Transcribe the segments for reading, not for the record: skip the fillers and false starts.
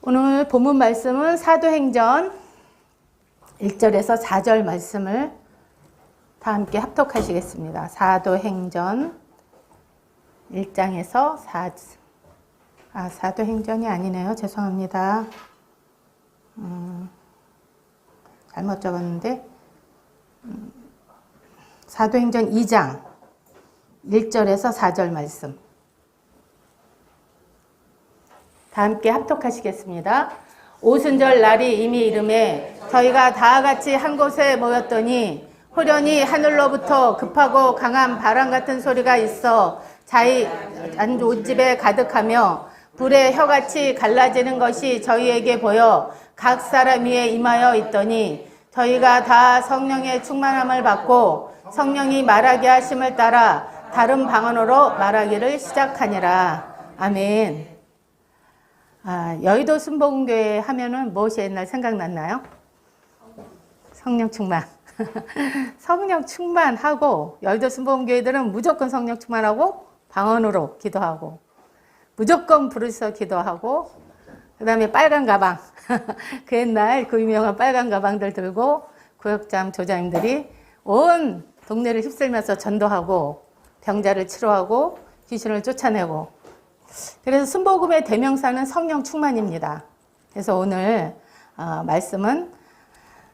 오늘 본문 말씀은 사도행전 1절에서 4절 말씀을 다 함께 합독하시겠습니다. 사도행전 1장에서 4도행전이 아니네요. 죄송합니다. 잘못 적었는데 사도행전 2장 1절에서 4절 말씀 다 함께 합독하시겠습니다. 오순절 날이 이미 이름에 저희가 다 같이 한 곳에 모였더니 호련히 하늘로부터 급하고 강한 바람 같은 소리가 있어 자기 옷집에 가득하며 불의 혀같이 갈라지는 것이 저희에게 보여 각 사람 위에 임하여 있더니 저희가 다 성령의 충만함을 받고 성령이 말하게 하심을 따라 다른 방언으로 말하기를 시작하니라. 아멘. 여의도 순복음교회 하면은 무엇이 옛날 생각났나요? 성령 충만. 성령 충만하고 여의도 순복음교회들은 무조건 성령 충만하고 방언으로 기도하고 무조건 부르셔서 기도하고 그 다음에 빨간 가방 그 옛날 그 유명한 빨간 가방들 들고 구역장 조장님들이 온 동네를 휩쓸면서 전도하고 병자를 치료하고 귀신을 쫓아내고 그래서 순복음의 대명사는 성령 충만입니다. 그래서 오늘 말씀은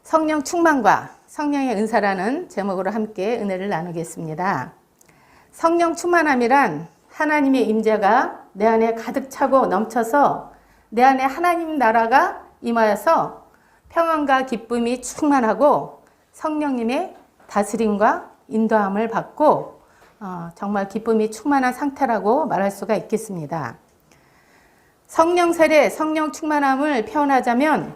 성령 충만과 성령의 은사라는 제목으로 함께 은혜를 나누겠습니다. 성령 충만함이란 하나님의 임재가 내 안에 가득 차고 넘쳐서 내 안에 하나님 나라가 임하여서 평안과 기쁨이 충만하고 성령님의 다스림과 인도함을 받고 정말 기쁨이 충만한 상태라고 말할 수가 있겠습니다. 성령 세례, 성령 충만함을 표현하자면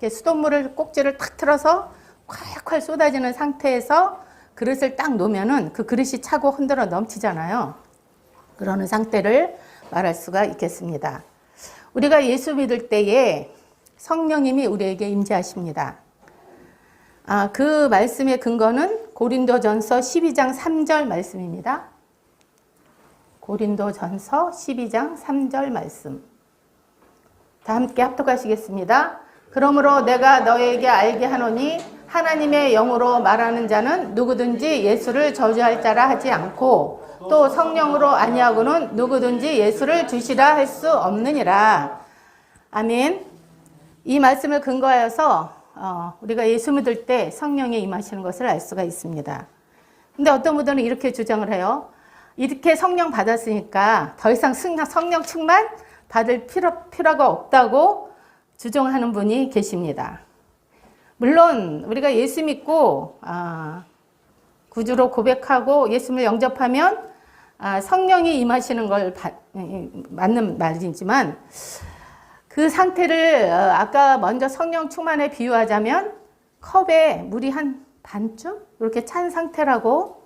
수돗물을 꼭지를 탁 틀어서 콸콸 쏟아지는 상태에서 그릇을 딱 놓으면은 그 그릇이 차고 흔들어 넘치잖아요. 그러는 상태를 말할 수가 있겠습니다. 우리가 예수 믿을 때에 성령님이 우리에게 임재하십니다. 그 말씀의 근거는 고린도전서 12장 3절 말씀입니다. 고린도전서 12장 3절 말씀. 다 함께 합독하시겠습니다. 그러므로 내가 너에게 알게 하노니 하나님의 영으로 말하는 자는 누구든지 예수를 저주할 자라 하지 않고 또 성령으로 아니하고는 누구든지 예수를 주시라 할 수 없느니라. 아멘. 이 말씀을 근거하여서 우리가 예수 믿을 때 성령이 임하시는 것을 알 수가 있습니다. 근데 어떤 분들은 이렇게 주장을 해요. 이렇게 성령 받았으니까 더 이상 성령 충만 받을 필요가 없다고 주장하는 분이 계십니다. 물론 우리가 예수 믿고 구주로 고백하고 예수를 영접하면 성령이 임하시는 걸 맞는 말이지만 그 상태를 아까 먼저 성령 충만에 비유하자면 컵에 물이 한 반쯤 이렇게 찬 상태라고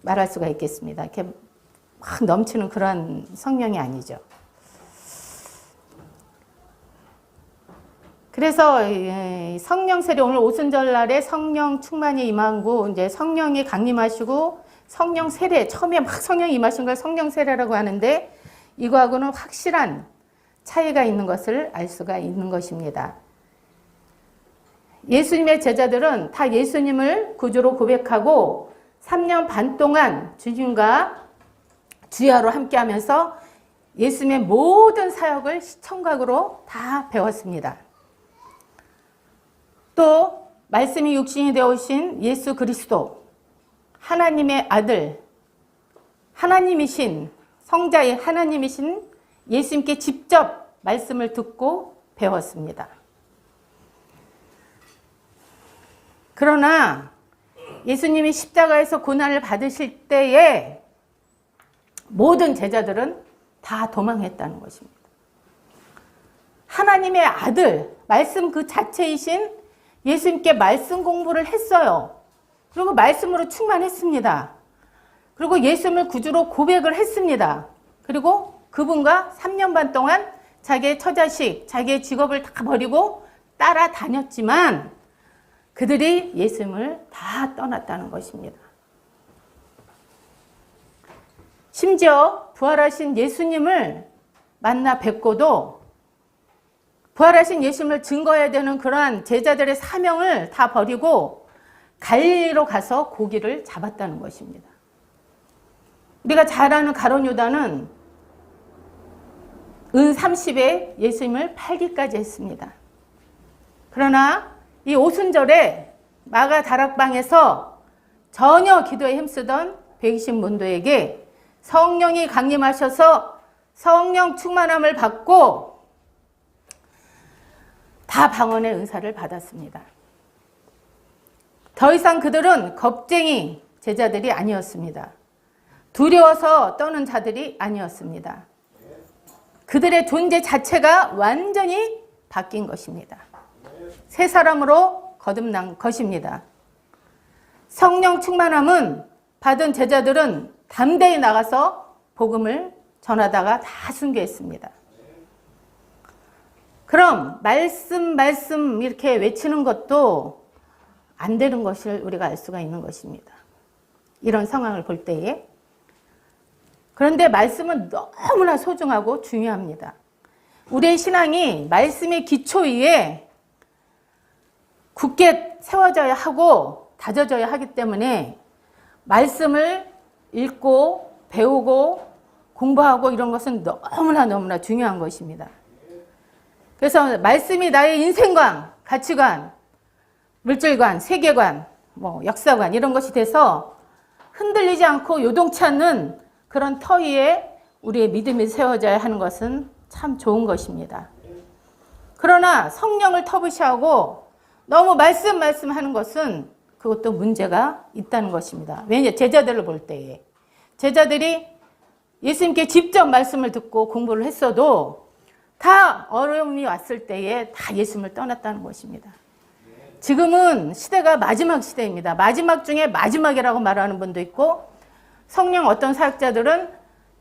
말할 수가 있겠습니다. 이렇게 막 넘치는 그런 성령이 아니죠. 그래서 성령 세례 오늘 오순절 날에 성령 충만이 임하고 이제 성령이 강림하시고 성령 세례 처음에 막 성령이 임하신 걸 성령 세례라고 하는데 이거하고는 확실한 차이가 있는 것을 알 수가 있는 것입니다. 예수님의 제자들은 다 예수님을 구주로 고백하고 3년 반 동안 주님과 주야로 함께하면서 예수님의 모든 사역을 시청각으로 다 배웠습니다. 또 말씀이 육신이 되어 오신 예수 그리스도 하나님의 아들 하나님이신 성자의 하나님이신 예수님께 직접 말씀을 듣고 배웠습니다. 그러나 예수님이 십자가에서 고난을 받으실 때에 모든 제자들은 다 도망했다는 것입니다. 하나님의 아들, 말씀 그 자체이신 예수님께 말씀 공부를 했어요. 그리고 말씀으로 충만했습니다. 그리고 예수님을 구주로 고백을 했습니다. 그리고 그분과 3년 반 동안 자기의 처자식, 자기의 직업을 다 버리고 따라다녔지만 그들이 예수님을 다 떠났다는 것입니다. 심지어 부활하신 예수님을 만나 뵙고도 부활하신 예수님을 증거해야 되는 그러한 제자들의 사명을 다 버리고 갈릴리로 가서 고기를 잡았다는 것입니다. 우리가 잘 아는 가룟 유다는 은 30에 예수님을 팔기까지 했습니다. 그러나 이 오순절에 마가 다락방에서 전혀 기도에 힘쓰던 120문도에게 성령이 강림하셔서 성령 충만함을 받고 다 방언의 은사를 받았습니다. 더 이상 그들은 겁쟁이 제자들이 아니었습니다. 두려워서 떠는 자들이 아니었습니다. 그들의 존재 자체가 완전히 바뀐 것입니다. 새 사람으로 거듭난 것입니다. 성령 충만함은 받은 제자들은 담대히 나가서 복음을 전하다가 다 순교했습니다. 그럼 말씀 이렇게 외치는 것도 안 되는 것을 우리가 알 수가 있는 것입니다. 이런 상황을 볼 때에. 그런데 말씀은 너무나 소중하고 중요합니다. 우리의 신앙이 말씀의 기초 위에 굳게 세워져야 하고 다져져야 하기 때문에 말씀을 읽고 배우고 공부하고 이런 것은 너무나 중요한 것입니다. 그래서 말씀이 나의 인생관, 가치관, 물질관, 세계관, 역사관 이런 것이 돼서 흔들리지 않고 요동치 않는 그런 터 위에 우리의 믿음이 세워져야 하는 것은 참 좋은 것입니다. 그러나 성령을 터부시하고 너무 말씀하는 것은 그것도 문제가 있다는 것입니다. 왜냐? 제자들을 볼 때에 제자들이 예수님께 직접 말씀을 듣고 공부를 했어도 다 어려움이 왔을 때에 다 예수님을 떠났다는 것입니다. 지금은 시대가 마지막 시대입니다. 마지막 중에 마지막이라고 말하는 분도 있고 성령 어떤 사역자들은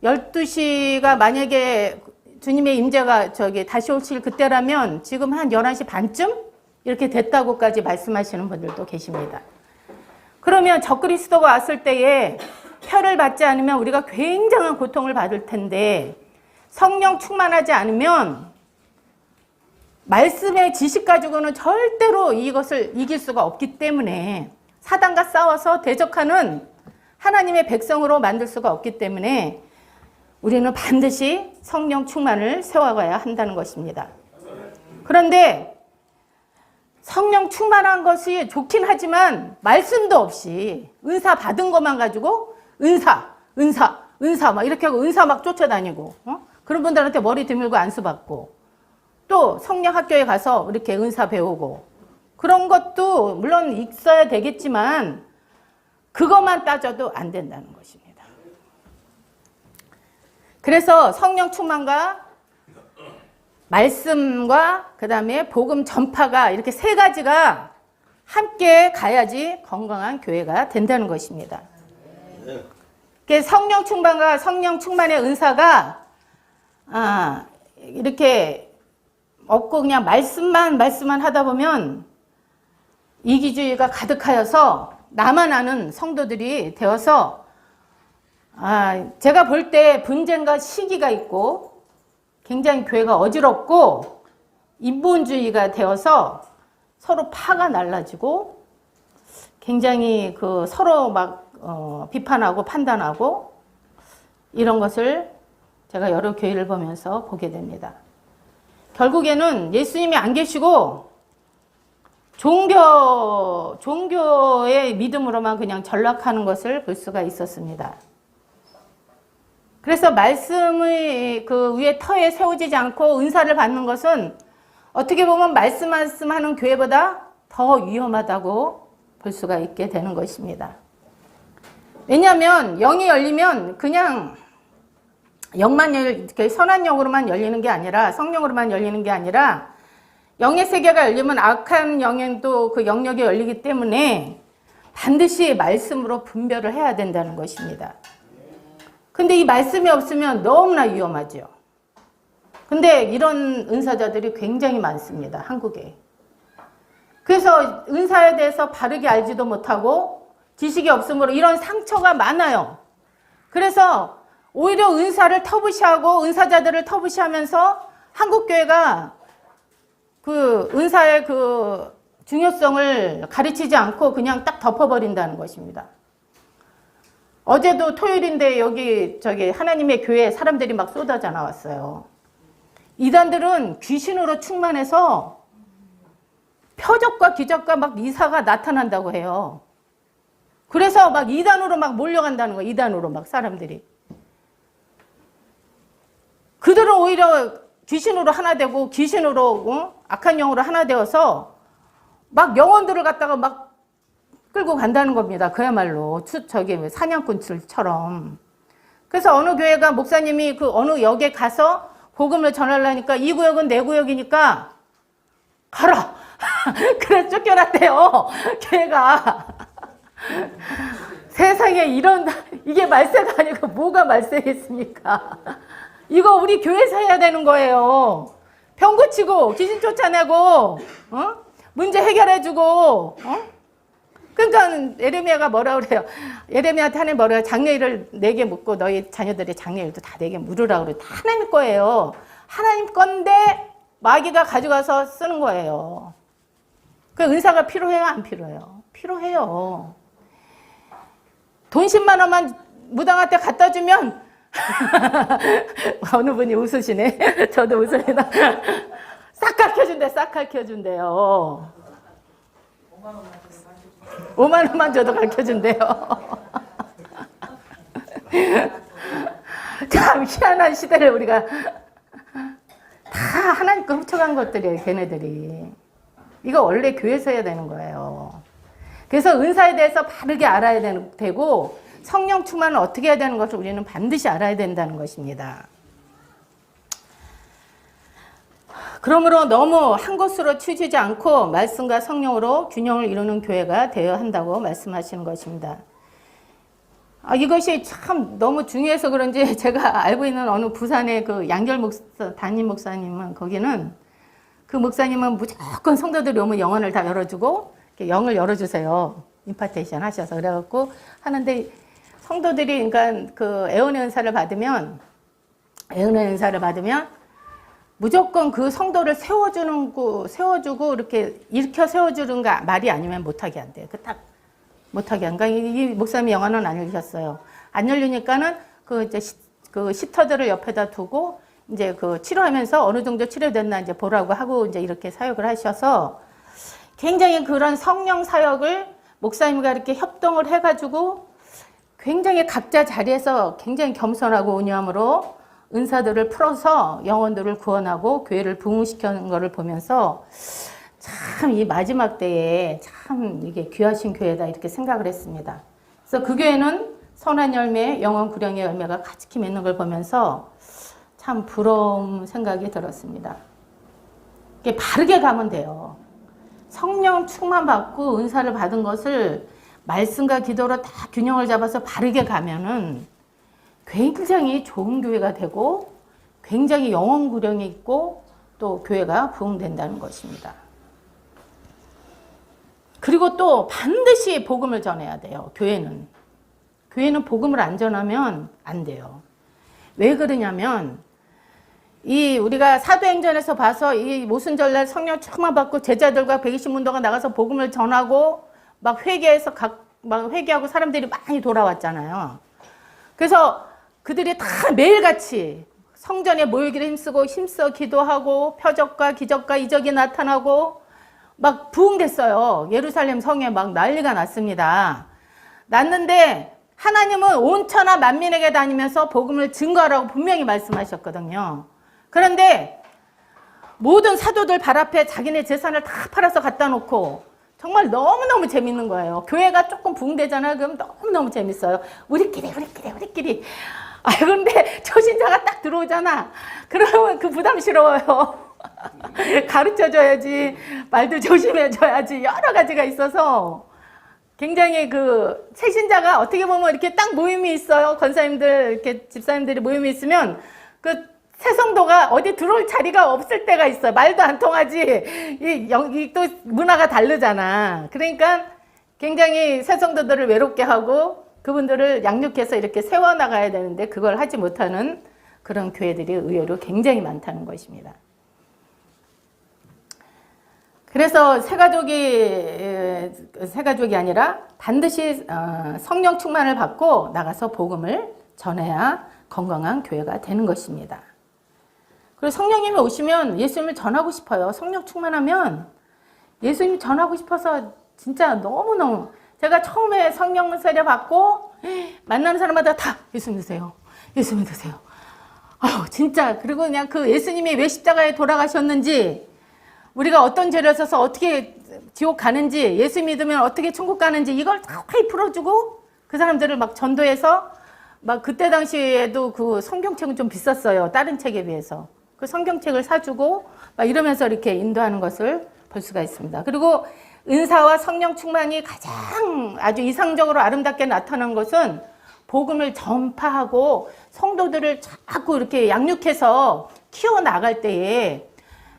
12시가 만약에 주님의 임재가 다시 오실 그때라면 지금 한 11시 반쯤 이렇게 됐다고까지 말씀하시는 분들도 계십니다. 그러면 적그리스도가 왔을 때에 표를 받지 않으면 우리가 굉장한 고통을 받을 텐데 성령 충만하지 않으면 말씀의 지식 가지고는 절대로 이것을 이길 수가 없기 때문에 사단과 싸워서 대적하는 하나님의 백성으로 만들 수가 없기 때문에 우리는 반드시 성령 충만을 세워가야 한다는 것입니다. 그런데 성령 충만한 것이 좋긴 하지만 말씀도 없이 은사 받은 것만 가지고 은사 막 이렇게 하고 은사 막 쫓아다니고 그런 분들한테 머리 드밀고 안수받고 또 성령 학교에 가서 이렇게 은사 배우고 그런 것도 물론 있어야 되겠지만 그것만 따져도 안 된다는 것입니다. 그래서 성령 충만과 말씀과 그 다음에 복음 전파가 이렇게 세 가지가 함께 가야지 건강한 교회가 된다는 것입니다. 성령 충만과 성령 충만의 은사가 이렇게 없고 그냥 말씀만 하다 보면 이기주의가 가득하여서 나만 아는 성도들이 되어서 제가 볼 때 분쟁과 시기가 있고 굉장히 교회가 어지럽고 인본주의가 되어서 서로 파가 날라지고 굉장히 서로 막 비판하고 판단하고 이런 것을 제가 여러 교회를 보면서 보게 됩니다. 결국에는 예수님이 안 계시고 종교의 믿음으로만 그냥 전락하는 것을 볼 수가 있었습니다. 그래서 말씀의 그 위에 터에 세워지지 않고 은사를 받는 것은 어떻게 보면 말씀하는 교회보다 더 위험하다고 볼 수가 있게 되는 것입니다. 왜냐하면 영이 열리면 그냥 이렇게 선한 영으로만 열리는 게 아니라 성령으로만 열리는 게 아니라 영의 세계가 열리면 악한 영향도 그 영역이 열리기 때문에 반드시 말씀으로 분별을 해야 된다는 것입니다. 근데 이 말씀이 없으면 너무나 위험하죠. 근데 이런 은사자들이 굉장히 많습니다. 한국에. 그래서 은사에 대해서 바르게 알지도 못하고 지식이 없으므로 이런 상처가 많아요. 그래서 오히려 은사를 터부시하고 은사자들을 터부시하면서 한국교회가 그 은사의 그 중요성을 가르치지 않고 그냥 딱 덮어버린다는 것입니다. 어제도 토요일인데 여기 저기 하나님의 교회에 사람들이 막 쏟아져 나왔어요. 이단들은 귀신으로 충만해서 표적과 기적과 막 이사가 나타난다고 해요. 그래서 막 이단으로 막 몰려간다는 거예요. 이단으로 막 사람들이. 그들은 오히려 귀신으로 하나 되고 귀신으로 악한 영으로 하나 되어서 막 영혼들을 갖다가 막 끌고 간다는 겁니다. 그야말로 저기 사냥꾼들처럼. 그래서 어느 교회가 목사님이 그 어느 역에 가서 복음을 전하려니까 이 구역은 내 구역이니까 가라. 그래서 쫓겨났대요. 교회가. 세상에 이런 이게 말세가 아니고 뭐가 말세겠습니까? 이거 우리 교회에서 해야 되는 거예요. 병 고치고 귀신 쫓아내고 문제 해결해주고 그러니까 예레미야가 뭐라 그래요? 예레미야한테 하나님 뭐라 그래요? 장래일을 내게 묻고 너희 자녀들의 장래일도 다 내게 물으라고 그래요. 다 하나님 거예요. 하나님 건데 마귀가 가져가서 쓰는 거예요. 그 은사가 필요해요? 안 필요해요? 필요해요. 돈 10만 원만 무당한테 갖다 주면 어느 분이 웃으시네. 저도 웃습니다. 싹 가르쳐준대. 싹 가르쳐준대요. 5만 원만 줘도 가르쳐준대요. 참 희한한 시대를 우리가 다 하나님 거 훔쳐간 것들이에요. 걔네들이. 이거 원래 교회에서 해야 되는 거예요. 그래서 은사에 대해서 바르게 알아야 되고 성령 충만을 어떻게 해야 되는 것을 우리는 반드시 알아야 된다는 것입니다. 그러므로 너무 한 곳으로 치우치지 않고 말씀과 성령으로 균형을 이루는 교회가 되어야 한다고 말씀하시는 것입니다. 이것이 참 너무 중요해서 그런지 제가 알고 있는 어느 부산의 그 양결 목사, 담임 목사님은 거기는 그 목사님은 무조건 성도들이 오면 영혼을 다 열어주고 영을 열어주세요. 임파테이션 하셔서 그래갖고 하는데 성도들이 그러니까 그 애원의 은사를 받으면 무조건 그 성도를 세워주고 이렇게 일으켜 세워주는 거 말이 아니면 못하게 안 돼요. 그 딱 못하게 안. 그러니까 이 목사님이 영화는 안 열리셨어요. 안 열리니까는 그 이제 그 시터들을 옆에다 두고 이제 그 치료하면서 어느 정도 치료됐나 이제 보라고 하고 이제 이렇게 사역을 하셔서 굉장히 그런 성령 사역을 목사님과 이렇게 협동을 해가지고 굉장히 각자 자리에서 굉장히 겸손하고 온유함으로 은사들을 풀어서 영혼들을 구원하고 교회를 부흥시키는 것을 보면서 참 이 마지막 때에 참 이게 귀하신 교회다 이렇게 생각을 했습니다. 그래서 그 교회는 선한 열매, 영혼 구령의 열매가 가득히 맺는 걸 보면서 참 부러운 생각이 들었습니다. 이게 바르게 가면 돼요. 성령 충만 받고 은사를 받은 것을 말씀과 기도로 다 균형을 잡아서 바르게 가면은 굉장히 좋은 교회가 되고 굉장히 영혼 구령이 있고 또 교회가 부흥된다는 것입니다. 그리고 또 반드시 복음을 전해야 돼요. 교회는 복음을 안 전하면 안 돼요. 왜 그러냐면 우리가 사도행전에서 봐서 이 모순절날 성령 충만 받고 제자들과 120문도가 나가서 복음을 전하고 막 회개해서 막 회개하고 사람들이 많이 돌아왔잖아요. 그래서 그들이 다 매일같이 성전에 모이기를 힘써 기도하고 표적과 기적과 이적이 나타나고 막 부흥됐어요. 예루살렘 성에 막 난리가 났습니다. 났는데 하나님은 온 천하 만민에게 다니면서 복음을 증거하라고 분명히 말씀하셨거든요. 그런데 모든 사도들 발 앞에 자기네 재산을 다 팔아서 갖다 놓고 정말 너무너무 재밌는 거예요. 교회가 조금 부흥되잖아요. 그럼 너무너무 재밌어요. 우리끼리. 그런데 초신자가 딱 들어오잖아. 그러면 그 부담스러워요. 가르쳐줘야지, 말도 조심해줘야지, 여러 가지가 있어서 굉장히 그 새신자가 어떻게 보면 이렇게 딱 모임이 있어요. 권사님들, 이렇게 집사님들이 모임이 있으면 그 새성도가 어디 들어올 자리가 없을 때가 있어요. 말도 안 통하지. 이 또 문화가 다르잖아. 그러니까 굉장히 새성도들을 외롭게 하고 그분들을 양육해서 이렇게 세워나가야 되는데 그걸 하지 못하는 그런 교회들이 의외로 굉장히 많다는 것입니다. 그래서 새 가족이 아니라 반드시 성령 충만을 받고 나가서 복음을 전해야 건강한 교회가 되는 것입니다. 그리고 성령님이 오시면 예수님을 전하고 싶어요. 성령 충만하면 예수님 전하고 싶어서 진짜 너무너무, 제가 처음에 성령 세례 받고 만나는 사람마다 다 예수 믿으세요. 예수 믿으세요. 아유, 진짜. 그리고 그냥 그 예수님이 왜 십자가에 돌아가셨는지, 우리가 어떤 죄를 써서 어떻게 지옥 가는지, 예수 믿으면 어떻게 천국 가는지, 이걸 다 풀어주고 그 사람들을 막 전도해서, 막 그때 당시에도 그 성경책은 좀 비쌌어요. 다른 책에 비해서. 그 성경책을 사주고 막 이러면서 이렇게 인도하는 것을 볼 수가 있습니다. 그리고 은사와 성령 충만이 가장 아주 이상적으로 아름답게 나타난 것은 복음을 전파하고 성도들을 자꾸 이렇게 양육해서 키워나갈 때에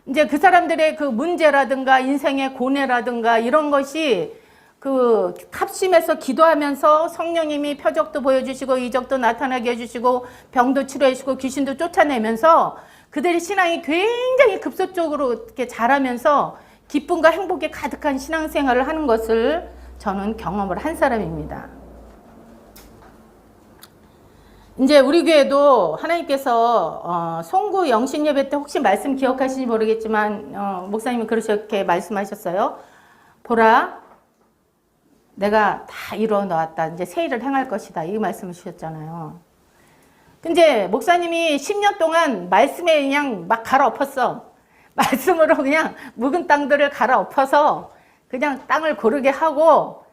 이제 그 사람들의 그 문제라든가 인생의 고뇌라든가 이런 것이 그 합심해서 기도하면서 성령님이 표적도 보여주시고 이적도 나타나게 해주시고 병도 치료해주시고 귀신도 쫓아내면서 그들의 신앙이 굉장히 급속적으로 이렇게 자라면서 기쁨과 행복에 가득한 신앙생활을 하는 것을 저는 경험을 한 사람입니다. 이제 우리 교회도 하나님께서 송구 영신 예배 때 혹시 말씀 기억하시는지 모르겠지만 목사님이 그렇게 말씀하셨어요. 보라, 내가 다 이루어 놓았다. 이제 새 일을 행할 것이다. 이 말씀을 주셨잖아요. 근데 목사님이 10년 동안 말씀에 그냥 막 갈아엎었어. 말씀으로 그냥 묵은 땅들을 갈아엎어서 그냥 땅을 고르게 하고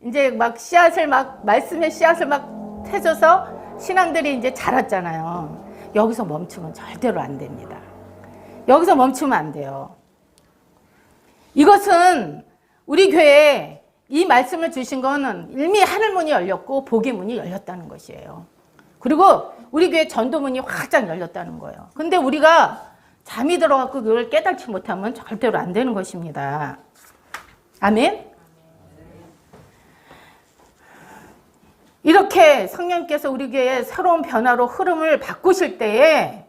이제 막 씨앗을 막 말씀의 씨앗을 막 해줘서 신앙들이 이제 자랐잖아요. 여기서 멈추면 절대로 안 됩니다. 여기서 멈추면 안 돼요. 이것은 우리 교회에 이 말씀을 주신 거는 이미 하늘문이 열렸고 복의 문이 열렸다는 것이에요. 그리고 우리 교회 전도문이 확장 열렸다는 거예요. 근데 우리가 잠이 들어갖고 그걸 깨닫지 못하면 절대로 안 되는 것입니다. 아멘? 이렇게 성령께서 우리 교회에 새로운 변화로 흐름을 바꾸실 때에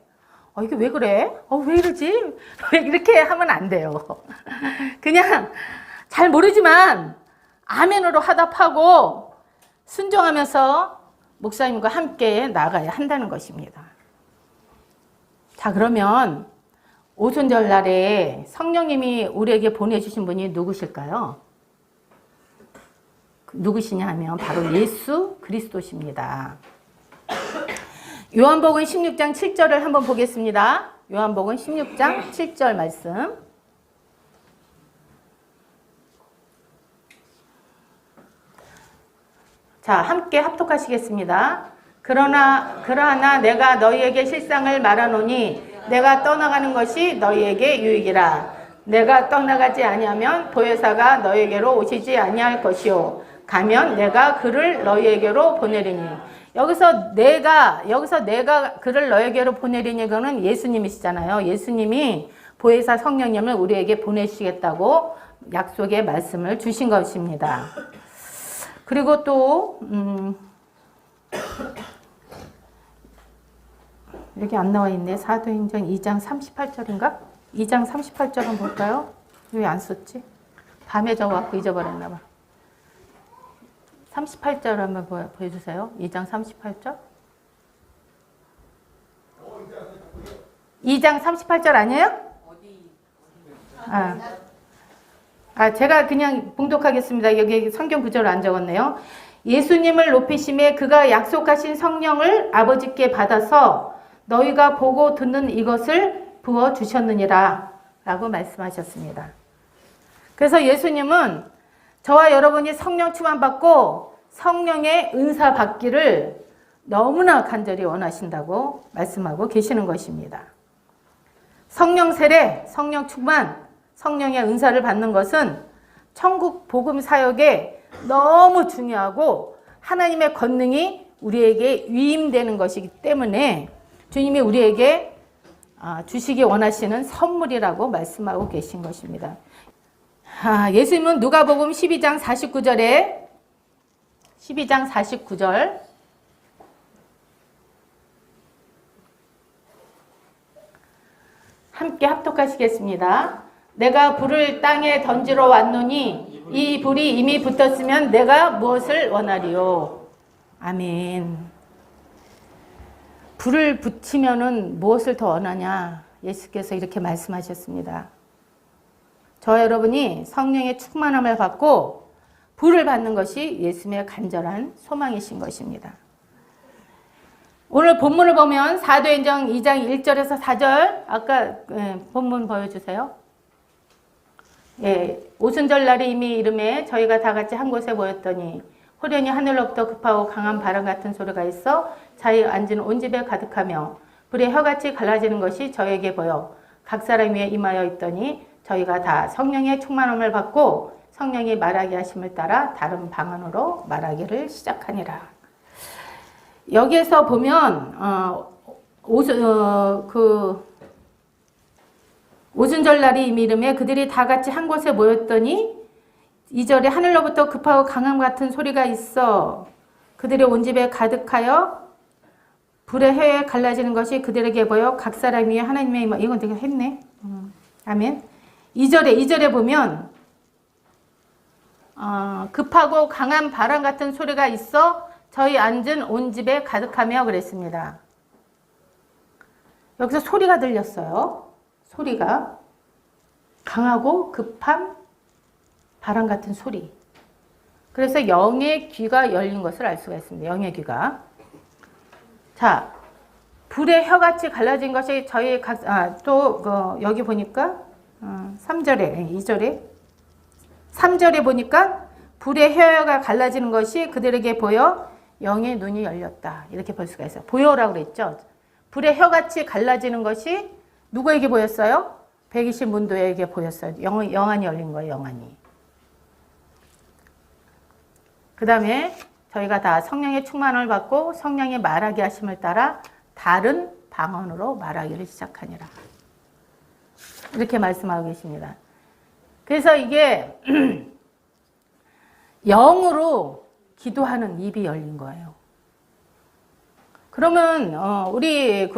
이게 왜 그래? 왜 이러지? 이렇게 하면 안 돼요. 그냥 잘 모르지만 아멘으로 화답하고 순종하면서 목사님과 함께 나가야 한다는 것입니다. 자, 그러면 오순절 날에 성령님이 우리에게 보내주신 분이 누구실까요? 누구시냐 하면 바로 예수 그리스도십니다. 요한복음 16장 7절을 한번 보겠습니다. 요한복음 16장 7절 말씀. 자, 함께 합독하시겠습니다. 그러나 내가 너희에게 실상을 말하노니 내가 떠나가는 것이 너희에게 유익이라. 내가 떠나가지 아니하면 보혜사가 너희에게로 오시지 아니할 것이요 가면 내가 그를 너희에게로 보내리니. 여기서 내가 그를 너희에게로 보내리니, 그거는 예수님이시잖아요. 예수님이 보혜사 성령님을 우리에게 보내시겠다고 약속의 말씀을 주신 것입니다. 그리고 또 여기 안 나와 있네. 사도행전 2장 38절인가? 2장 38절 한번 볼까요? 왜 안 썼지? 밤에 적어갖고 잊어버렸나 봐. 38절 한번 보여주세요. 2장 38절. 2장 38절 아니에요? 제가 그냥 봉독하겠습니다. 여기 성경 구절을 안 적었네요. 예수님을 높이심에 그가 약속하신 성령을 아버지께 받아서 너희가 보고 듣는 이것을 부어주셨느니라 라고 말씀하셨습니다. 그래서 예수님은 저와 여러분이 성령 충만 받고 성령의 은사 받기를 너무나 간절히 원하신다고 말씀하고 계시는 것입니다. 성령 세례, 성령 충만, 성령의 은사를 받는 것은 천국 복음 사역에 너무 중요하고 하나님의 권능이 우리에게 위임되는 것이기 때문에 주님이 우리에게 주시기 원하시는 선물이라고 말씀하고 계신 것입니다. 예수님은 누가복음 12장 49절 함께 합독하시겠습니다. 내가 불을 땅에 던지러 왔노니 이 불이 이미 붙었으면 내가 무엇을 원하리요. 아멘. 불을 붙이면은 무엇을 더 원하냐. 예수께서 이렇게 말씀하셨습니다. 저 여러분이 성령의 충만함을 받고 불을 받는 것이 예수님의 간절한 소망이신 것입니다. 오늘 본문을 보면 사도행전 2장 1절에서 4절 아까 본문 보여주세요. 오순절 날에 이미 이름에 저희가 다 같이 한 곳에 모였더니 호련히 하늘로부터 급하고 강한 바람 같은 소리가 있어 자기 앉은 온 집에 가득하며 불의 혀같이 갈라지는 것이 저에게 보여 각 사람 위에 임하여 있더니 저희가 다 성령의 충만함을 받고 성령이 말하게 하심을 따라 다른 방언으로 말하기를 시작하니라. 여기에서 보면 오순절 날이 이미 이름에 그들이 다 같이 한 곳에 모였더니 2절에 하늘로부터 급하고 강함 같은 소리가 있어 그들의 온 집에 가득하여 불의 혀에 갈라지는 것이 그들에게 보여 각 사람 위에 하나님의 이건 되게 했네. 아멘. 2절에 보면 급하고 강한 바람 같은 소리가 있어 저희 앉은 온 집에 가득하며 그랬습니다. 여기서 소리가 들렸어요. 소리가 강하고 급한 바람 같은 소리. 그래서 영의 귀가 열린 것을 알 수가 있습니다. 영의 귀가. 자, 불의 혀같이 갈라진 것이 저희 여기 보니까 3절에 2절에 3절에 보니까 불의 혀가 갈라지는 것이 그들에게 보여 영의 눈이 열렸다. 이렇게 볼 수가 있어요. 보여라고 그랬죠. 불의 혀같이 갈라지는 것이 누구에게 보였어요? 120 문도에게 보였어요. 영안이 열린 거예요. 영안이. 그 다음에 저희가 다 성령의 충만을 받고 성령이 말하게 하심을 따라 다른 방언으로 말하기를 시작하니라. 이렇게 말씀하고 계십니다. 그래서 이게 영으로 기도하는 입이 열린 거예요. 그러면 우리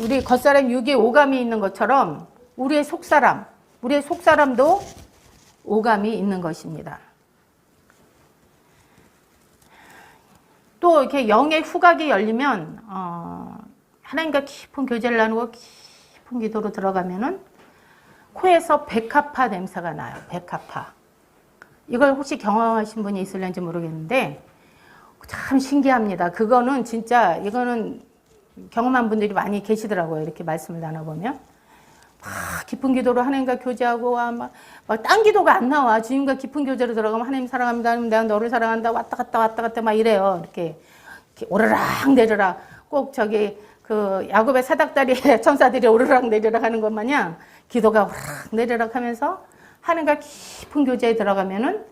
우리 겉사람 육에 오감이 있는 것처럼 우리의 속사람도 오감이 있는 것입니다. 또 이렇게 영의 후각이 열리면 하나님과 깊은 교제를 나누고 깊은 기도로 들어가면은 코에서 백합화 냄새가 나요. 백합화. 이걸 혹시 경험하신 분이 있을는지 모르겠는데 참 신기합니다. 이거는 경험한 분들이 많이 계시더라고요. 이렇게 말씀을 나눠보면. 깊은 기도로 하나님과 교제하고 막 딴 기도가 안 나와. 주님과 깊은 교제로 들어가면 하나님 사랑합니다. 하나님 내가 너를 사랑한다. 왔다 갔다 막 이래요. 이렇게 오르락 내리락 꼭 야곱의 사닥다리에 천사들이 오르락 내리락 하는 것 마냥 기도가 오르락 내리락 하면서 하나님과 깊은 교제에 들어가면은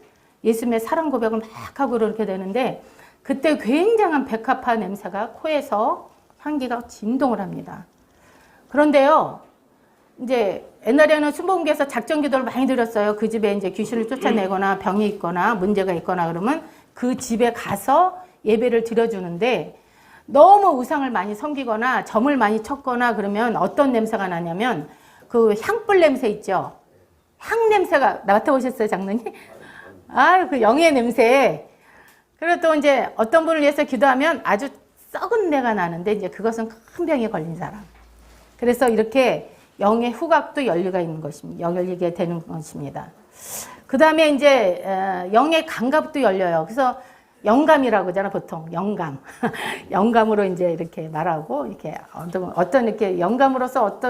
예수님의 사랑 고백을 막 하고 그렇게 되는데 그때 굉장한 백합화 냄새가 코에서 향기가 진동을 합니다. 그런데요, 이제 옛날에는 순복음교에서 작전 기도를 많이 드렸어요. 그 집에 이제 귀신을 쫓아내거나 병이 있거나 문제가 있거나 그러면 그 집에 가서 예배를 드려주는데 너무 우상을 많이 섬기거나 점을 많이 쳤거나 그러면 어떤 냄새가 나냐면 그 향불 냄새 있죠. 향 냄새가 맡아보셨어요, 장로님? 그 영의 냄새. 그리고 또 이제 어떤 분을 위해서 기도하면 아주 썩은 내가 나는데 이제 그것은 큰 병에 걸린 사람. 그래서 이렇게 영의 후각도 열리게 되는 것입니다. 그 다음에 이제 영의 감각도 열려요. 그래서 영감이라고 하잖아, 보통. 영감. 영감으로 이제 이렇게 말하고, 이렇게 어떤 이렇게 영감으로서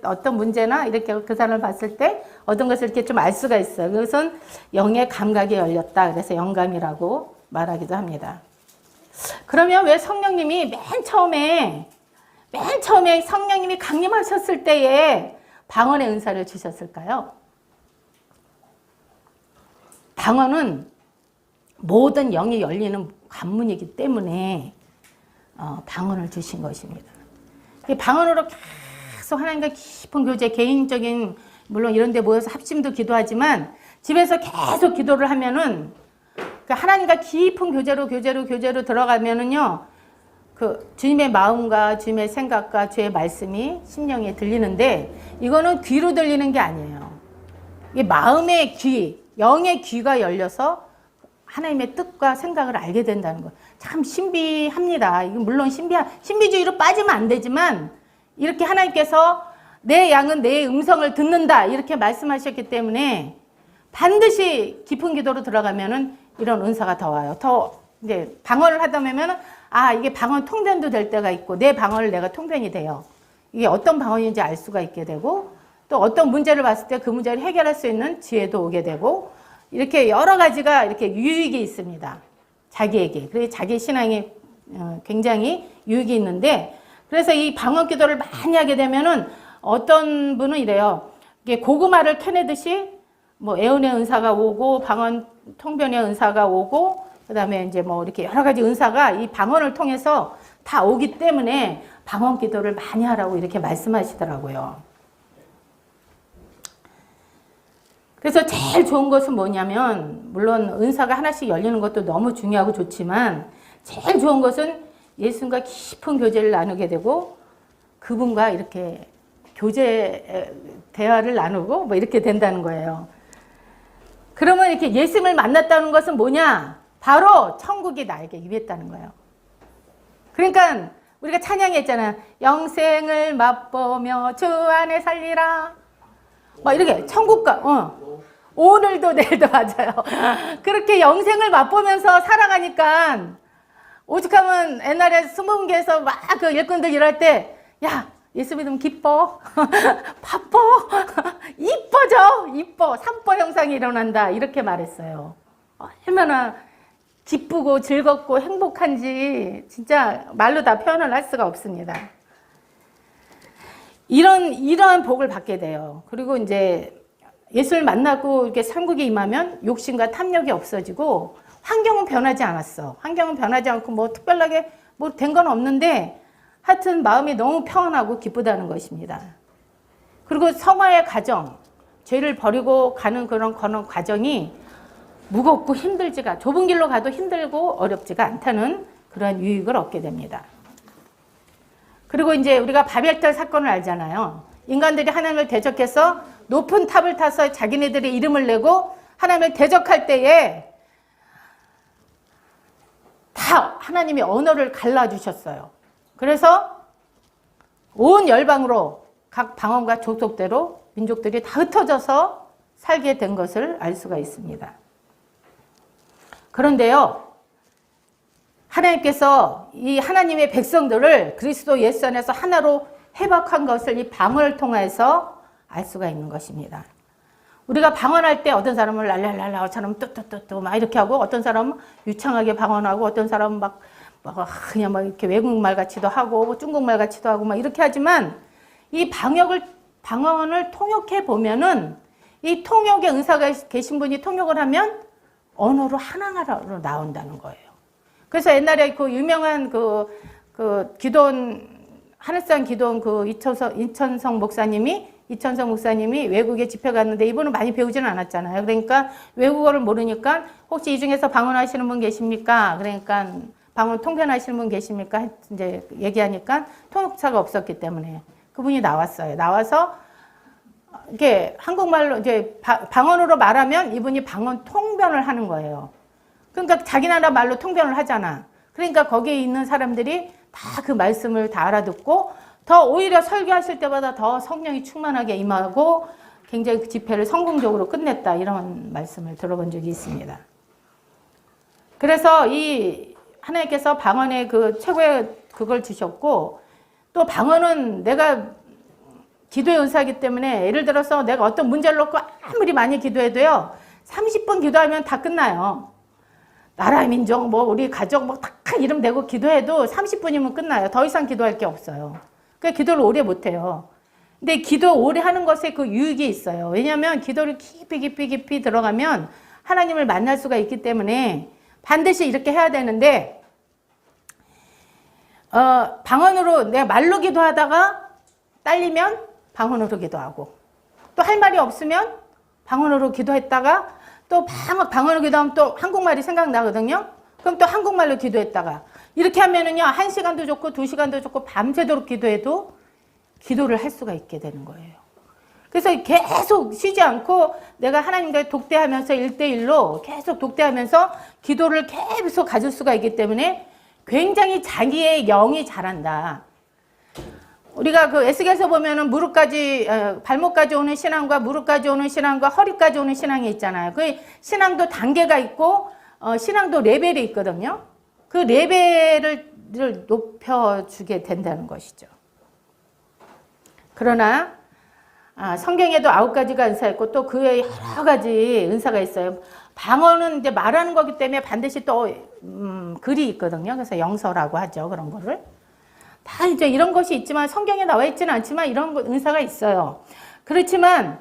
어떤 문제나 이렇게 그 사람을 봤을 때 어떤 것을 이렇게 좀 알 수가 있어요. 그것은 영의 감각이 열렸다. 그래서 영감이라고 말하기도 합니다. 그러면 왜 성령님이 맨 처음에 성령님이 강림하셨을 때에 방언의 은사를 주셨을까요? 방언은 모든 영이 열리는 관문이기 때문에 방언을 주신 것입니다. 방언으로 계속 하나님과 깊은 교제, 개인적인 물론 이런 데 모여서 합심도 기도하지만 집에서 계속 기도를 하면은 하나님과 깊은 교제로 들어가면은요 그 주님의 마음과 주님의 생각과 주의 말씀이 심령에 들리는데 이거는 귀로 들리는 게 아니에요. 이게 마음의 귀, 영의 귀가 열려서 하나님의 뜻과 생각을 알게 된다는 거. 참 신비합니다. 이건 물론 신비주의로 빠지면 안 되지만 이렇게 하나님께서 내 양은 내 음성을 듣는다 이렇게 말씀하셨기 때문에 반드시 깊은 기도로 들어가면은 이런 은사가 더 와요. 더 이제 방언을 하다 보면은 이게 방언 통변도 될 때가 있고 내 방언을 내가 통변이 돼요. 이게 어떤 방언인지 알 수가 있게 되고 또 어떤 문제를 봤을 때 그 문제를 해결할 수 있는 지혜도 오게 되고 이렇게 여러 가지가 이렇게 유익이 있습니다. 자기에게. 그래서 자기 신앙에 굉장히 유익이 있는데 그래서 이 방언 기도를 많이 하게 되면은 어떤 분은 이래요. 이게 고구마를 캐내듯이 뭐 애언의 은사가 오고 방언 통변의 은사가 오고 그다음에 이제 뭐 이렇게 여러 가지 은사가 이 방언을 통해서 다 오기 때문에 방언 기도를 많이 하라고 이렇게 말씀하시더라고요. 그래서 제일 좋은 것은 뭐냐면 물론 은사가 하나씩 열리는 것도 너무 중요하고 좋지만 제일 좋은 것은 예수님과 깊은 교제를 나누게 되고 그분과 이렇게 대화를 나누고 뭐 이렇게 된다는 거예요. 그러면 이렇게 예수님을 만났다는 것은 뭐냐? 바로 천국이 나에게 임했다는 거예요. 그러니까 우리가 찬양했잖아. 영생을 맛보며 주 안에 살리라. 막 이렇게 천국과 오늘도 내일도 맞아요. 그렇게 영생을 맛보면서 살아가니까 오죽하면 옛날에 스무분기에서 막 그 일꾼들 일할 때 야 예수 믿으면 기뻐 바빠 이뻐 삼보 형상이 일어난다 이렇게 말했어요. 얼마나 기쁘고 즐겁고 행복한지 진짜 말로 다 표현을 할 수가 없습니다. 이런 복을 받게 돼요. 그리고 이제 예수를 만나고 이렇게 천국에 임하면 욕심과 탐욕이 없어지고 환경은 변하지 않았어. 환경은 변하지 않고 뭐 특별하게 뭐 된 건 없는데 하여튼 마음이 너무 평안하고 기쁘다는 것입니다. 그리고 성화의 과정, 죄를 버리고 가는 그런 과정이 무겁고 힘들지가 좁은 길로 가도 힘들고 어렵지가 않다는 그런 유익을 얻게 됩니다. 그리고 이제 우리가 바벨탑 사건을 알잖아요. 인간들이 하나님을 대적해서 높은 탑을 타서 자기네들의 이름을 내고 하나님을 대적할 때에 다 하나님이 언어를 갈라주셨어요. 그래서 온 열방으로 각 방언과 족속대로 민족들이 다 흩어져서 살게 된 것을 알 수가 있습니다. 그런데요, 하나님께서 이 하나님의 백성들을 그리스도 예수 안에서 하나로 회복한 것을 이 방언을 통해서 알 수가 있는 것입니다. 우리가 방언할 때 어떤 사람은 랄랄랄라처럼 뚜뚜뚜뚜 막 이렇게 하고 어떤 사람은 유창하게 방언하고 어떤 사람은 막 그냥 막 이렇게 외국말 같이도 하고 중국말 같이도 하고 막 이렇게 하지만 이 방언을 통역해 보면은 이 통역의 은사가 계신 분이 통역을 하면 언어로 하나로 나온다는 거예요. 그래서 옛날에 그 유명한 그 기도원 하늘산 기도원 그 이천성 목사님이 외국에 집회 갔는데 이분은 많이 배우지는 않았잖아요. 그러니까 외국어를 모르니까 혹시 이 중에서 방언하시는 분 계십니까? 그러니까 방언 통변하시는 분 계십니까? 이제 얘기하니까 통역사가 없었기 때문에 그분이 나왔어요. 나와서 이게 한국말로 이제 방언으로 말하면 이분이 방언 통변을 하는 거예요. 그러니까 자기 나라 말로 통변을 하잖아. 그러니까 거기에 있는 사람들이 다 그 말씀을 다 알아듣고 더 오히려 설교하실 때마다 더 성령이 충만하게 임하고 굉장히 그 집회를 성공적으로 끝냈다 이런 말씀을 들어본 적이 있습니다. 그래서 이 하나님께서 방언의 그 최고의 그걸 주셨고 또 방언은 내가 기도의 은사이기 때문에 예를 들어서 내가 어떤 문제를 놓고 아무리 많이 기도해도요 30분 기도하면 다 끝나요. 나라, 민족, 뭐 우리 가족 뭐 다 이름 대고 기도해도 30분이면 끝나요. 더 이상 기도할 게 없어요. 그러니까 기도를 오래 못해요. 근데 기도 오래 하는 것에 그 유익이 있어요. 왜냐하면 기도를 깊이 들어가면 하나님을 만날 수가 있기 때문에 반드시 이렇게 해야 되는데 방언으로 내가 말로 기도하다가 딸리면 방언으로 기도하고 또 할 말이 없으면 방언으로 기도했다가 또 방언으로 기도하면 또 한국말이 생각나거든요. 그럼 또 한국말로 기도했다가 이렇게 하면은요, 1시간도 좋고 2시간도 좋고 밤새도록 기도해도 기도를 할 수가 있게 되는 거예요. 그래서 계속 쉬지 않고 내가 하나님과 독대하면서 1대1로 계속 독대하면서 기도를 계속 가질 수가 있기 때문에 굉장히 자기의 영이 자란다. 우리가 그 에스겔서 보면은 무릎까지, 발목까지 오는 신앙과 무릎까지 오는 신앙과 허리까지 오는 신앙이 있잖아요. 그 신앙도 단계가 있고, 신앙도 레벨이 있거든요. 그 레벨을 높여주게 된다는 것이죠. 그러나, 성경에도 9가지가 은사 있고 또 그 외에 여러 가지 은사가 있어요. 방언은 이제 말하는 거기 때문에 반드시 또, 글이 있거든요. 그래서 영서라고 하죠. 그런 거를. 다 이제 이런 것이 있지만 성경에 나와 있지는 않지만 이런 은사가 있어요. 그렇지만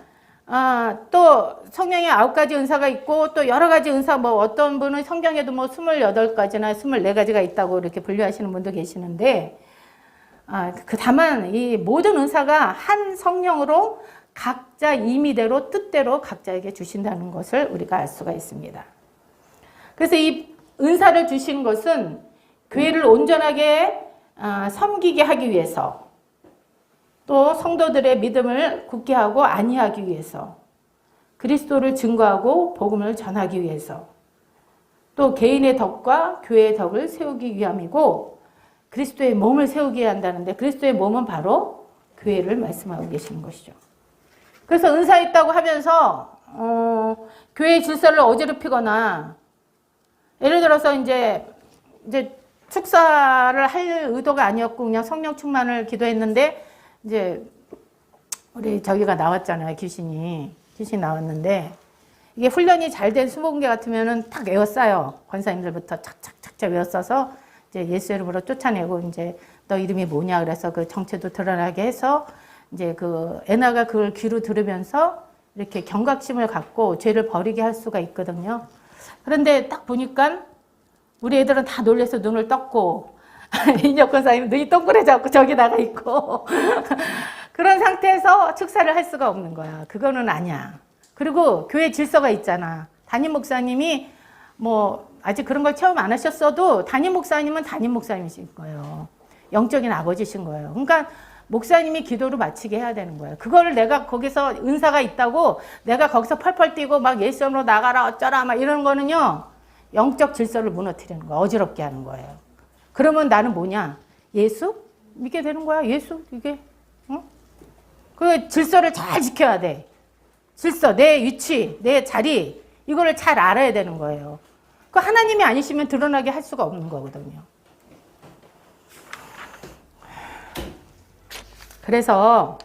또 성경에 9가지 은사가 있고 또 여러 가지 은사 뭐 어떤 분은 성경에도 뭐 28가지나 24가지가 있다고 이렇게 분류하시는 분도 계시는데 다만 이 모든 은사가 한 성령으로 각자 임의대로 뜻대로 각자에게 주신다는 것을 우리가 알 수가 있습니다. 그래서 이 은사를 주신 것은 교회를 온전하게 섬기게 하기 위해서 또 성도들의 믿음을 굳게 하고 안위하기 위해서 그리스도를 증거하고 복음을 전하기 위해서 또 개인의 덕과 교회의 덕을 세우기 위함이고 그리스도의 몸을 세우게 한다는데 그리스도의 몸은 바로 교회를 말씀하고 계시는 것이죠. 그래서 은사 있다고 하면서 교회의 질서를 어지럽히거나 예를 들어서 이제 축사를 할 의도가 아니었고 그냥 성령 충만을 기도했는데 이제 우리 저기가 나왔잖아요. 귀신이 나왔는데 이게 훈련이 잘 된 수목원계 같으면은 탁 에워싸요. 권사님들부터 착착착착 에워싸서 이제 예수 이름으로 쫓아내고 이제 너 이름이 뭐냐 그래서 그 정체도 드러나게 해서 이제 그 애나가 그걸 귀로 들으면서 이렇게 경각심을 갖고 죄를 버리게 할 수가 있거든요. 그런데 딱 보니까 우리 애들은 다 놀래서 눈을 떴고 인혁 권사님 눈이 동그래져갖고 저기 나가 있고 그런 상태에서 축사를 할 수가 없는 거야. 그거는 아니야. 그리고 교회 질서가 있잖아. 담임 목사님이 뭐 아직 그런 걸 체험 안 하셨어도 담임 목사님은 담임 목사님이신 거예요. 영적인 아버지신 거예요. 그러니까 목사님이 기도를 마치게 해야 되는 거예요. 그거를 내가 거기서 은사가 있다고 내가 거기서 펄펄 뛰고 막 예수 이름으로 나가라 어쩌라 막 이런 거는요. 영적 질서를 무너뜨리는 거야. 어지럽게 하는 거예요. 그러면 나는 뭐냐? 예수? 믿게 되는 거야. 예수? 이게. 응? 그 질서를 잘 지켜야 돼. 질서, 내 위치, 내 자리 이거를 잘 알아야 되는 거예요. 그 하나님이 아니시면 드러나게 할 수가 없는 거거든요. 그래서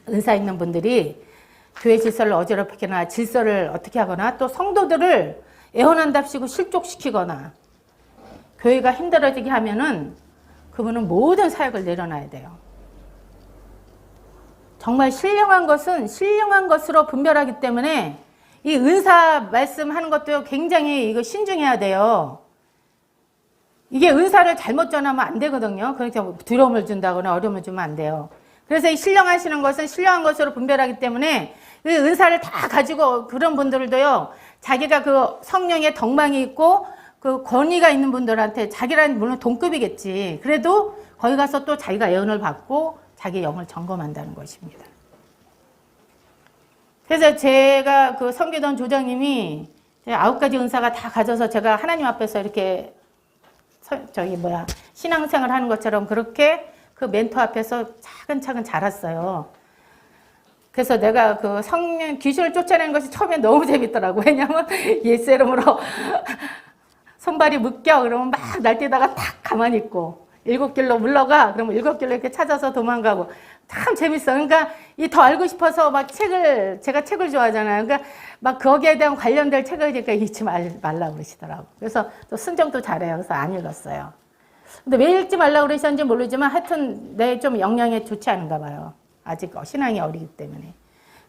은사 있는 분들이 교회 질서를 어지럽히거나 질서를 어떻게 하거나 또 성도들을 애원한답시고 실족시키거나 교회가 힘들어지게 하면은 그분은 모든 사역을 내려놔야 돼요. 정말 신령한 것은 신령한 것으로 분별하기 때문에 이 은사 말씀하는 것도 굉장히 이거 신중해야 돼요. 이게 은사를 잘못 전하면 안 되거든요. 그렇게 두려움을 준다거나 어려움을 주면 안 돼요. 그래서 이 신령하시는 것은 신령한 것으로 분별하기 때문에 그 은사를 다 가지고 그런 분들도요. 자기가 그 성령의 덕망이 있고 그 권위가 있는 분들한테 자기란 물론 동급이겠지. 그래도 거기 가서 또 자기가 예언을 받고 자기 영을 점검한다는 것입니다. 그래서 제가 그 섬기던 조장님이 9가지 은사가 다 가져서 제가 하나님 앞에서 이렇게 신앙생활 하는 것처럼 그렇게 그 멘토 앞에서 차근차근 자랐어요. 그래서 내가 그 성령 귀신을 쫓아내는 것이 처음에 너무 재밌더라고. 왜냐면 예수 이름으로 손발이 묶여 그러면 막 날뛰다가 탁 가만히 있고 7길로 물러가 그러면 7길로 이렇게 찾아서 도망가고 참 재밌어. 그러니까 이 더 알고 싶어서 막 제가 책을 좋아하잖아요. 그러니까 막 거기에 대한 관련된 책을 읽으니까 읽지 말라고 그러시더라고. 그래서 또 순정도 잘해요. 그래서 안 읽었어요. 근데 왜 읽지 말라고 그러셨는지 모르지만 하여튼 내 좀 영향에 좋지 않은가 봐요. 아직 신앙이 어리기 때문에.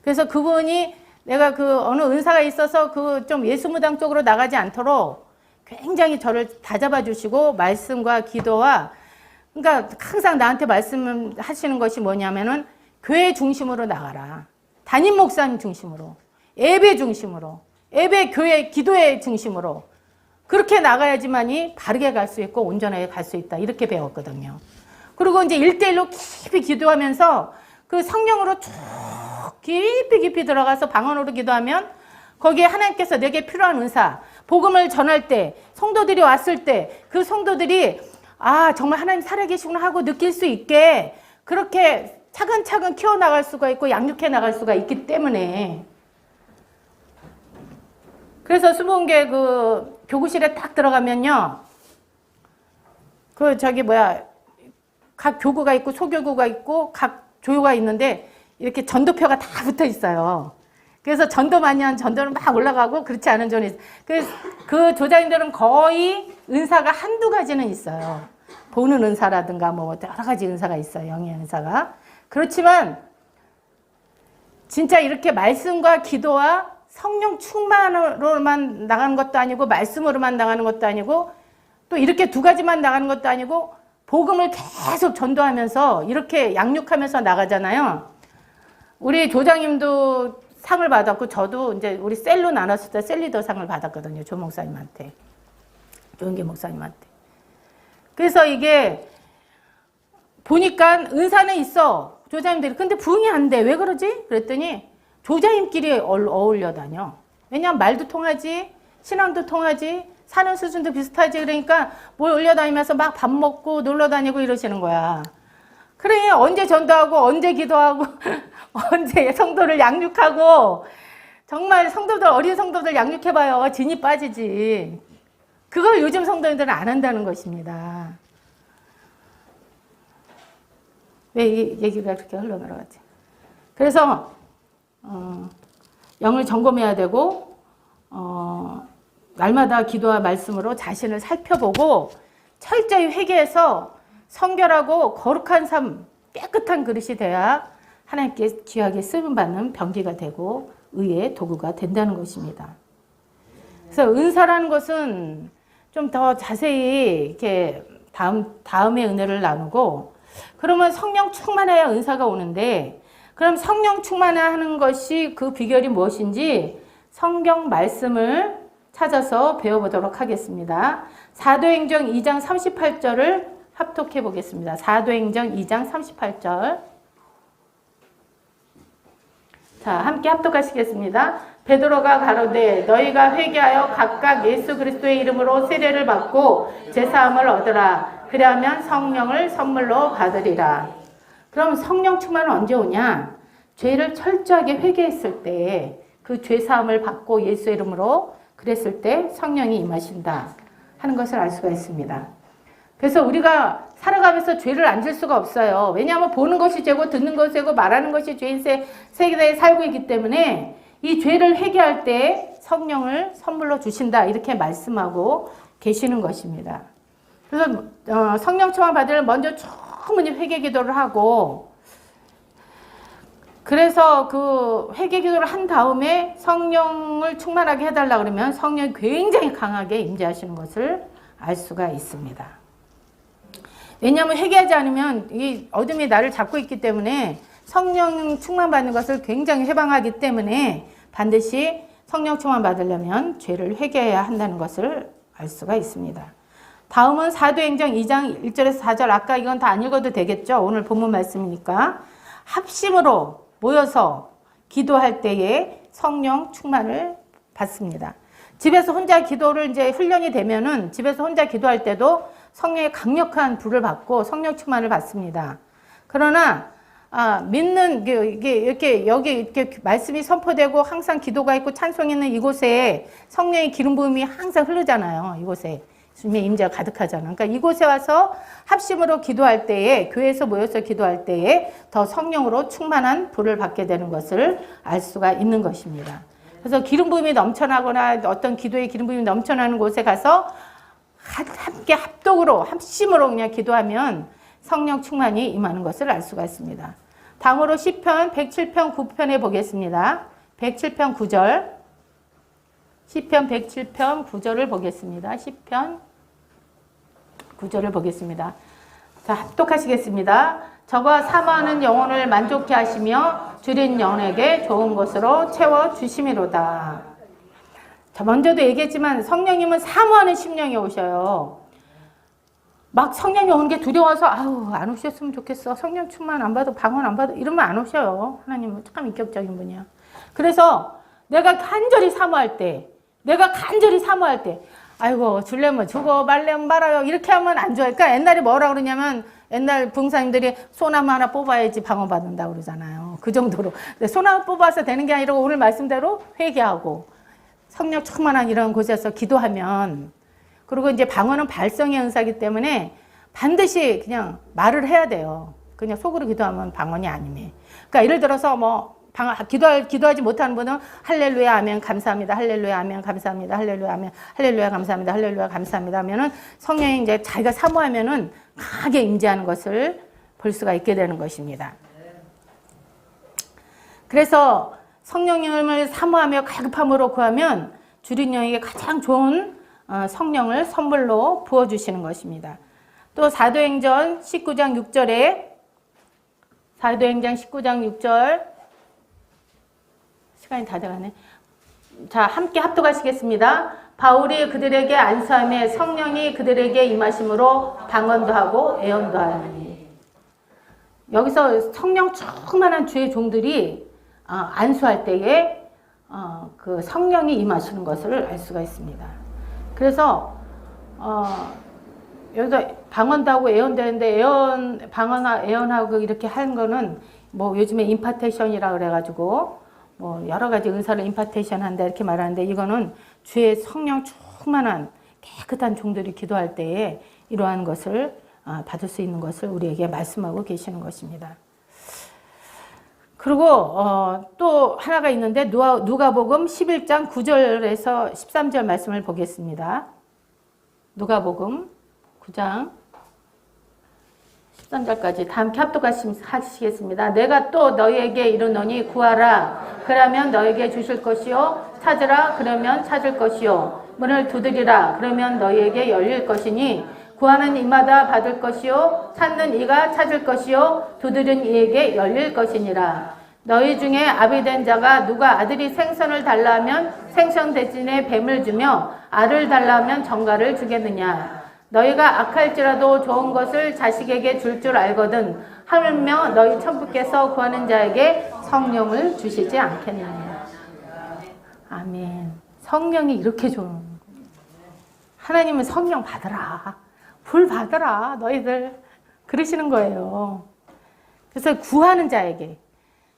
그래서 그분이 내가 그 어느 은사가 있어서 그 좀 예수무당 쪽으로 나가지 않도록 굉장히 저를 다잡아 주시고 말씀과 기도와 그러니까 항상 나한테 말씀하시는 것이 뭐냐면은 교회 중심으로 나가라. 담임 목사님 중심으로. 예배 중심으로. 예배 교회 기도의 중심으로. 그렇게 나가야지만이 바르게 갈 수 있고 온전하게 갈 수 있다. 이렇게 배웠거든요. 그리고 이제 1대1로 깊이 기도하면서 그 성령으로 쭉 깊이 들어가서 방언으로 기도하면 거기에 하나님께서 내게 필요한 은사, 복음을 전할 때, 성도들이 왔을 때 그 성도들이 아, 정말 하나님 살아계시구나 하고 느낄 수 있게 그렇게 차근차근 키워나갈 수가 있고 양육해 나갈 수가 있기 때문에, 그래서 수봉계 그 교구실에 딱 들어가면요, 그 각 교구가 있고 소교구가 있고 각 조교가 있는데 이렇게 전도표가 다 붙어 있어요. 그래서 전도 많이 한 전도는 막 올라가고 그렇지 않은 전이 있어요. 그 조장님들은 거의 은사가 한두 가지는 있어요. 보는 은사라든가 뭐 여러 가지 은사가 있어요. 영의 은사가. 그렇지만 진짜 이렇게 말씀과 기도와 성령 충만으로만 나가는 것도 아니고 말씀으로만 나가는 것도 아니고 또 이렇게 두 가지만 나가는 것도 아니고 복음을 계속 전도하면서 이렇게 양육하면서 나가잖아요. 우리 조장님도 상을 받았고 저도 이제 우리 셀로 나눴을 때 셀리더 상을 받았거든요. 조 목사님한테. 조은기 목사님한테. 그래서 이게 보니까 은사는 있어. 조장님들이. 근데 부응이 안 돼. 왜 그러지? 그랬더니 조장님끼리 어울려 다녀. 왜냐면 말도 통하지, 신앙도 통하지, 사는 수준도 비슷하지. 그러니까 뭘 올려다니면서 막 밥 먹고 놀러 다니고 이러시는 거야. 그래, 언제 전도하고 언제 기도하고 언제 성도를 양육하고, 정말 성도들, 어린 성도들 양육해봐요. 진이 빠지지. 그걸 요즘 성도들은 안 한다는 것입니다. 왜 이 얘기가 그렇게 흘러나가지? 그래서 영을 점검해야 되고 날마다 기도와 말씀으로 자신을 살펴보고 철저히 회개해서 성결하고 거룩한 삶, 깨끗한 그릇이 돼야 하나님께 귀하게 쓰임받는 병기가 되고 의의 도구가 된다는 것입니다. 그래서 은사라는 것은 좀 더 자세히 이렇게 다음에 은혜를 나누고, 그러면 성령 충만해야 은사가 오는데, 그럼 성령 충만하는 것이 그 비결이 무엇인지 성경 말씀을 찾아서 배워보도록 하겠습니다. 사도행전 2장 38절을 합독해 보겠습니다. 사도행전 2장 38절. 자, 함께 합독하시겠습니다. 베드로가 가로되 너희가 회개하여 각각 예수 그리스도의 이름으로 세례를 받고 제사함을 얻으라. 그리하면 성령을 선물로 받으리라. 그럼 성령 충만은 언제 오냐? 죄를 철저하게 회개했을 때, 그 죄사함을 받고 예수 이름으로 그랬을 때 성령이 임하신다 하는 것을 알 수가 있습니다. 그래서 우리가 살아가면서 죄를 안 질 수가 없어요. 왜냐하면 보는 것이 죄고 듣는 것이 죄고 말하는 것이 죄인 세계에 살고 있기 때문에 이 죄를 회개할 때 성령을 선물로 주신다, 이렇게 말씀하고 계시는 것입니다. 그래서 성령 충만 받으려면 먼저 충분히 회개 기도를 하고, 그래서 그 회개 기도를 한 다음에 성령을 충만하게 해달라 그러면 성령이 굉장히 강하게 임재하시는 것을 알 수가 있습니다. 왜냐하면 회개하지 않으면 이 어둠이 나를 잡고 있기 때문에 성령 충만 받는 것을 굉장히 해방하기 때문에 반드시 성령 충만 받으려면 죄를 회개해야 한다는 것을 알 수가 있습니다. 다음은 사도행전 2장 1절에서 4절. 아까 이건 다 안 읽어도 되겠죠? 오늘 본문 말씀이니까. 합심으로 모여서 기도할 때에 성령 충만을 받습니다. 집에서 혼자 기도를 이제 훈련이 되면은 집에서 혼자 기도할 때도 성령의 강력한 불을 받고 성령 충만을 받습니다. 그러나 믿는 이게 이렇게 여기 이렇게 말씀이 선포되고 항상 기도가 있고 찬송이 있는 이곳에 성령의 기름 부음이 항상 흐르잖아요. 이곳에 주님의 임재가 가득하잖아. 그러니까 이곳에 와서 합심으로 기도할 때에, 교회에서 모여서 기도할 때에 더 성령으로 충만한 불을 받게 되는 것을 알 수가 있는 것입니다. 그래서 기름 부음이 넘쳐나거나 어떤 기도의 기름 부음이 넘쳐나는 곳에 가서 함께 합독으로, 합심으로 그냥 기도하면 성령 충만이 임하는 것을 알 수가 있습니다. 다음으로 시편 107편 9편에 보겠습니다. 107편 9절. 시편 107편 9절을 보겠습니다. 시편 9절을 보겠습니다. 자, 합독하시겠습니다. 저가 사모하는 영혼을 만족케 하시며 줄인 영혼에게 좋은 것으로 채워 주심이로다. 자, 먼저도 얘기했지만 성령님은 사모하는 심령이 오셔요. 막 성령이 오는 게 두려워서 아우 안 오셨으면 좋겠어. 성령 충만 안 받아 방언 안 받아 이러면 안 오셔요. 하나님은 참 인격적인 분이야. 그래서 내가 간절히 사모할 때 아이고 줄래면 주고 말래면 말아요. 이렇게 하면 안 좋아요. 그러니까 옛날에 뭐라 그러냐면 옛날 부흥사님들이 소나무 하나 뽑아야지 방언 받는다고 그러잖아요. 그 정도로. 근데 소나무 뽑아서 되는 게 아니라 오늘 말씀대로 회개하고 성령 충만한 이런 곳에서 기도하면, 그리고 이제 방언은 발성의 은사이기 때문에 반드시 그냥 말을 해야 돼요. 그냥 속으로 기도하면 방언이 아니며. 그러니까 예를 들어서 뭐 기도하지 못하는 분은 할렐루야 아멘 감사합니다. 할렐루야 아멘 감사합니다. 할렐루야 아멘 할렐루야 감사합니다. 할렐루야 감사합니다 하면은 성령이 이제 자기가 사모하면은 강하게 임재하는 것을 볼 수가 있게 되는 것입니다. 그래서 성령님을 사모하며 갈급함으로 구하면 주린영에게 가장 좋은 성령을 선물로 부어주시는 것입니다. 또 사도행전 19장 6절에 사도행전 19장 6절 시간이 다 돼가네. 자, 함께 합독하시겠습니다. 바울이 그들에게 안수하며 성령이 그들에게 임하심으로 방언도 하고 애언도 하니. 여기서 성령 충만한 주의 종들이 안수할 때에 그 성령이 임하시는 것을 알 수가 있습니다. 그래서 여기서 방언도 하고 애언도 하는데 애언하고 이렇게 하는 거는 뭐 요즘에 임파테이션이라 그래가지고 뭐 여러 가지 은사를 임파테이션 한다 이렇게 말하는데, 이거는 주의 성령 충만한 깨끗한 종들이 기도할 때에 이러한 것을 받을 수 있는 것을 우리에게 말씀하고 계시는 것입니다. 그리고 또 하나가 있는데 누가복음 11장 9절에서 13절 말씀을 보겠습니다. 누가복음 9장 13절까지 다 함께 합독하시겠습니다. 내가 또 너희에게 이르노니 구하라 그러면 너희에게 주실 것이요 찾으라 그러면 찾을 것이요 문을 두드리라 그러면 너희에게 열릴 것이니 구하는 이마다 받을 것이요 찾는 이가 찾을 것이요 두드린 이에게 열릴 것이니라. 너희 중에 아비된 자가 누가 아들이 생선을 달라 하면 생선 대신에 뱀을 주며 알을 달라 하면 정갈을 주겠느냐. 너희가 악할지라도 좋은 것을 자식에게 줄 줄 알거든 하물며 너희 천부께서 구하는 자에게 성령을 주시지 않겠느냐. 아멘. 성령이 이렇게 좋은, 하나님은 성령 받으라, 불 받으라 너희들 그러시는 거예요. 그래서 구하는 자에게,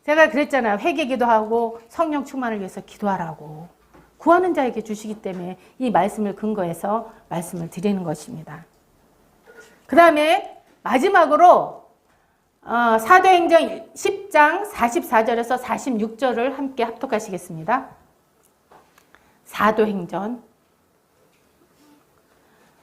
제가 그랬잖아요. 회개기도 하고 성령 충만을 위해서 기도하라고. 구하는 자에게 주시기 때문에 이 말씀을 근거해서 말씀을 드리는 것입니다. 그 다음에 마지막으로 사도행전 10장 44절에서 46절을 함께 합독하시겠습니다. 사도행전.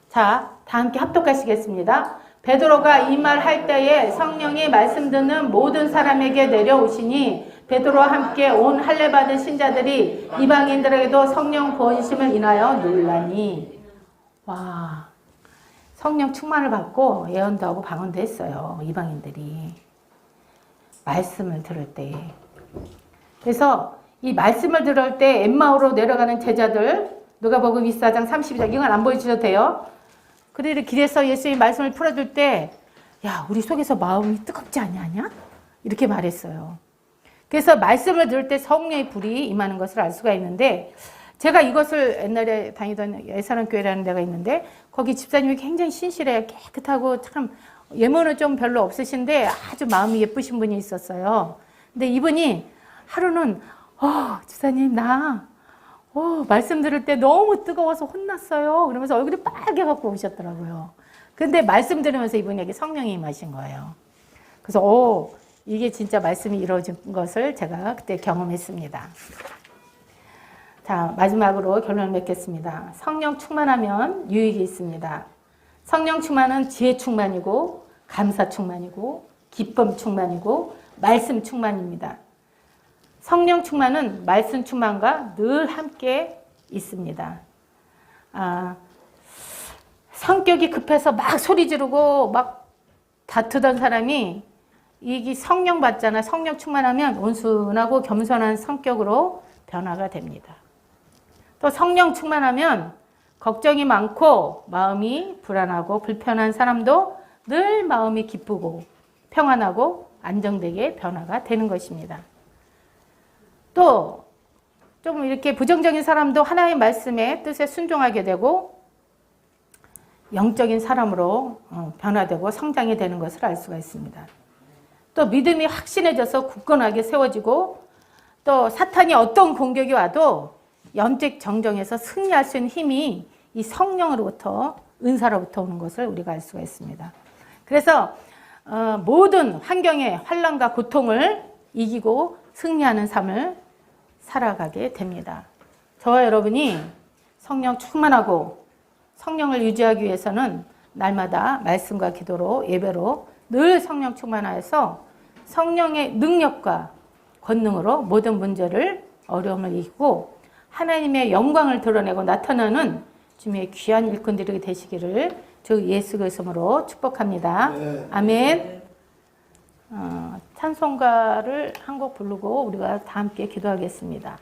자, 다 함께 합독하시겠습니다. 베드로가 이 말 할 때에 성령이 말씀 듣는 모든 사람에게 내려오시니 베드로와 함께 온 할례 받은 신자들이 이방인들에게도 성령 부어주심을 인하여 놀라니. 와, 성령 충만을 받고 예언도 하고 방언도 했어요. 이방인들이 말씀을 들을 때. 그래서 이 말씀을 들을 때 엠마오로 내려가는 제자들, 누가복음 24장 32절, 이건 안 보여주셔도 돼요. 그들이 길에서 예수님이 말씀을 풀어줄 때, 야, 우리 속에서 마음이 뜨겁지 않냐? 이렇게 말했어요. 그래서 말씀을 들을 때 성령의 불이 임하는 것을 알 수가 있는데, 제가 이것을 옛날에 다니던 예사랑교회라는 데가 있는데, 거기 집사님이 굉장히 신실해요. 깨끗하고 참 예문은 좀 별로 없으신데 아주 마음이 예쁘신 분이 있었어요. 근데 이분이 하루는 집사님 말씀 들을 때 너무 뜨거워서 혼났어요. 그러면서 얼굴이 빨개 갖고 오셨더라고요. 근데 말씀 들으면서 이분에게 성령이 임하신 거예요. 그래서 이게 진짜 말씀이 이루어진 것을 제가 그때 경험했습니다. 자, 마지막으로 결론을 맺겠습니다. 성령 충만하면 유익이 있습니다. 성령 충만은 지혜 충만이고 감사 충만이고 기쁨 충만이고 말씀 충만입니다. 성령 충만은 말씀 충만과 늘 함께 있습니다. 성격이 급해서 막 소리 지르고 막 다투던 사람이 이 성령 받잖아. 성령 충만하면 온순하고 겸손한 성격으로 변화가 됩니다. 또 성령 충만하면 걱정이 많고 마음이 불안하고 불편한 사람도 늘 마음이 기쁘고 평안하고 안정되게 변화가 되는 것입니다. 또 좀 이렇게 부정적인 사람도 하나님의 말씀에 뜻에 순종하게 되고 영적인 사람으로 변화되고 성장이 되는 것을 알 수가 있습니다. 또 믿음이 확신해져서 굳건하게 세워지고 또 사탄이 어떤 공격이 와도 영적 정정에서 승리할 수 있는 힘이 이 성령으로부터 은사로부터 오는 것을 우리가 알 수가 있습니다. 그래서 모든 환경의 환난과 고통을 이기고 승리하는 삶을 살아가게 됩니다. 저와 여러분이 성령 충만하고 성령을 유지하기 위해서는 날마다 말씀과 기도로 예배로 늘 성령 충만하여서 성령의 능력과 권능으로 모든 문제를 어려움을 이기고 하나님의 영광을 드러내고 나타나는 주님의 귀한 일꾼들이 되시기를 주 예수 그리스도로 축복합니다. 네. 아멘. 찬송가를 한 곡 부르고 우리가 다 함께 기도하겠습니다.